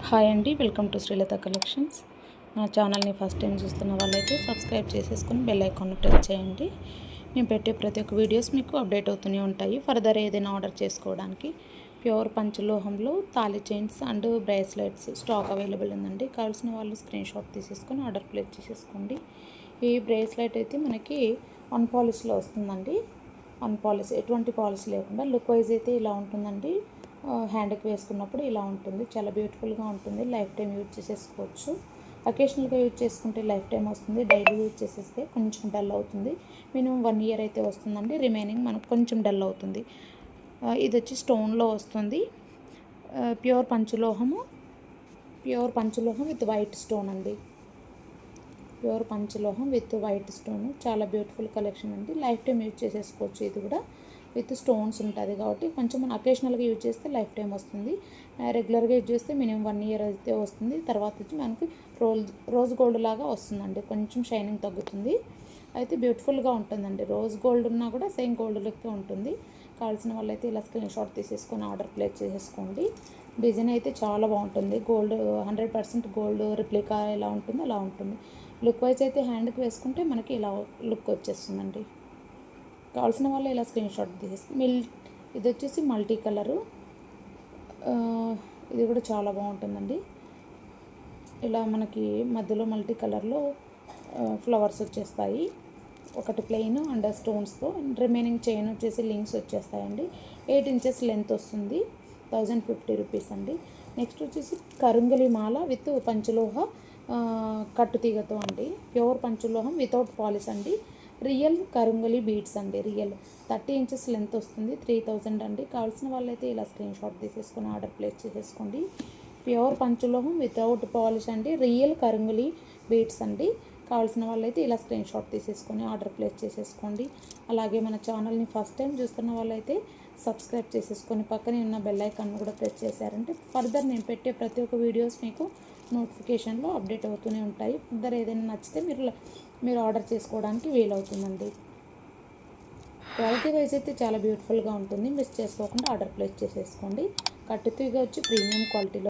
Hi అండి, welcome to Srilatha collections. నా ఛానల్ని ఫస్ట్ టైం చూస్తున్న వాళ్ళైతే సబ్స్క్రైబ్ చేసేసుకొని బెల్ ఐకాన్ని ప్రెస్ చేయండి. నేను పెట్టే ప్రతి ఒక్క వీడియోస్ మీకు అప్డేట్ అవుతూనే ఉంటాయి. ఫర్దర్ ఏదైనా ఆర్డర్ చేసుకోవడానికి ప్యూర్ పంచలోహంలో తాళి chains and bracelets stock available ఉందండి. కావాల్సిన వాళ్ళు స్క్రీన్ షాట్ తీసేసుకొని ఆర్డర్ ప్లేస్ చేసేసుకోండి. ఈ బ్రేస్లెట్ అయితే మనకి వన్ పాలిష్లో వస్తుందండి. వన్ పాలిష్, ఎటువంటి పాలిష్ లేకుండా లుక్ వైజ్ అయితే ఇలా ఉంటుందండి. హ్యాండ్కి వేసుకున్నప్పుడు ఇలా ఉంటుంది, చాలా బ్యూటిఫుల్గా ఉంటుంది. లైఫ్ టైం యూజ్ చేసేసుకోవచ్చు. అకేషనల్గా యూజ్ చేసుకుంటే లైఫ్ టైం వస్తుంది, డైలీ యూజ్ చేసేస్తే కొంచెం డల్ అవుతుంది. మినిమం 1 ఇయర్ అయితే వస్తుందండి, రిమైనింగ్ మనకు కొంచెం డల్ అవుతుంది. ఇది వచ్చి స్టోన్లో వస్తుంది. ప్యూర్ పంచలోహం విత్ వైట్ స్టోన్ అండి. ప్యూర్ పంచలోహం విత్ వైట్ స్టోన్, చాలా బ్యూటిఫుల్ కలెక్షన్ అండి. లైఫ్ టైం యూజ్ చేసేసుకోవచ్చు. ఇది కూడా విత్ స్టోన్స్ ఉంటుంది కాబట్టి కొంచెం మనం అకేషనల్గా యూజ్ చేస్తే లైఫ్ టైం వస్తుంది. రెగ్యులర్గా యూజ్ చేస్తే మినిమం 1 ఇయర్ అయితే వస్తుంది. తర్వాత వచ్చి మనకి రోజ్ గోల్డ్ లాగా వస్తుందండి, కొంచెం షైనింగ్ తగ్గుతుంది. అయితే బ్యూటిఫుల్గా ఉంటుందండి. రోజ్ గోల్డ్ ఉన్నా కూడా సేమ్ గోల్డ్ లెక్క ఉంటుంది. కావాల్సిన వాళ్ళైతే ఇలా స్క్రీన్ షాట్ తీసేసుకొని ఆర్డర్ ప్లేస్ చేసేసుకోండి. డిజైన్ అయితే చాలా బాగుంటుంది. గోల్డ్ 100% గోల్డ్ రిప్లికా ఎలా ఉంటుందో అలా ఉంటుంది. లుక్ వైజ్ అయితే హ్యాండ్కి వేసుకుంటే మనకి ఇలా లుక్ వచ్చేస్తుందండి. కావాల్సిన వాళ్ళు ఇలా స్క్రీన్ షాట్ తీసేసి ఇది వచ్చేసి మల్టీ కలరు. ఇది కూడా చాలా బాగుంటుందండి. ఇలా మనకి మధ్యలో మల్టీ కలర్లో ఫ్లవర్స్ వచ్చేస్తాయి. ఒకటి ప్లెయిన్ అండ్ స్టోన్స్తో, రిమైనింగ్ చైన్ వచ్చేసి లింక్స్ వచ్చేస్తాయండి. 8 ఇంచెస్ లెంత్ వస్తుంది. 1050 రూపీస్ అండి. నెక్స్ట్ వచ్చేసి కరుంగలి మాల విత్ పంచలోహ కట్టుతీగతో అండి. ప్యూర్ పంచలోహం వితౌట్ పాలిష్ అండి. రియల్ కరుంగలి బీడ్స్ అండి. రియల్ 30 ఇంచెస్ లెంత్ వస్తుంది. 3000 అండి. కావాల్సిన వాళ్ళైతే ఇలా స్క్రీన్ షాట్ తీసేసుకొని ఆర్డర్ ప్లేస్ చేసేసుకోండి. ప్యూర్ పంచలోహం వితౌట్ పాలిష్ అండి. రియల్ కరుంగలి బీడ్స్ అండి. కావాల్సిన వాళ్ళైతే ఇలా స్క్రీన్ షాట్ తీసేసుకొని ఆర్డర్ ప్లేస్ చేసేసుకోండి. అలాగే మన ఛానల్ని ఫస్ట్ టైం చూస్తున్న వాళ్ళైతే సబ్స్క్రైబ్ చేసేసుకొని పక్కనే ఉన్న బెల్ ఐకాన్ కూడా ప్రెస్ చేశారంటే ఫర్దర్ నేను పెట్టే ప్రతి ఒక్క వీడియోస్ మీకు నోటిఫికేషన్లో అప్డేట్ అవుతూనే ఉంటాయి. ఫర్దర్ ఏదైనా నచ్చితే మీరు ఆర్డర్ చేసుకోవడానికి వీలవుతుందండి. క్వాలిటీ వైజ్ అయితే చాలా బ్యూటిఫుల్గా ఉంటుంది. మిస్ చేసుకోకుండా ఆర్డర్ ప్లేస్ చేసేసుకోండి. కట్టుతీగ వచ్చి ప్రీమియం క్వాలిటీలో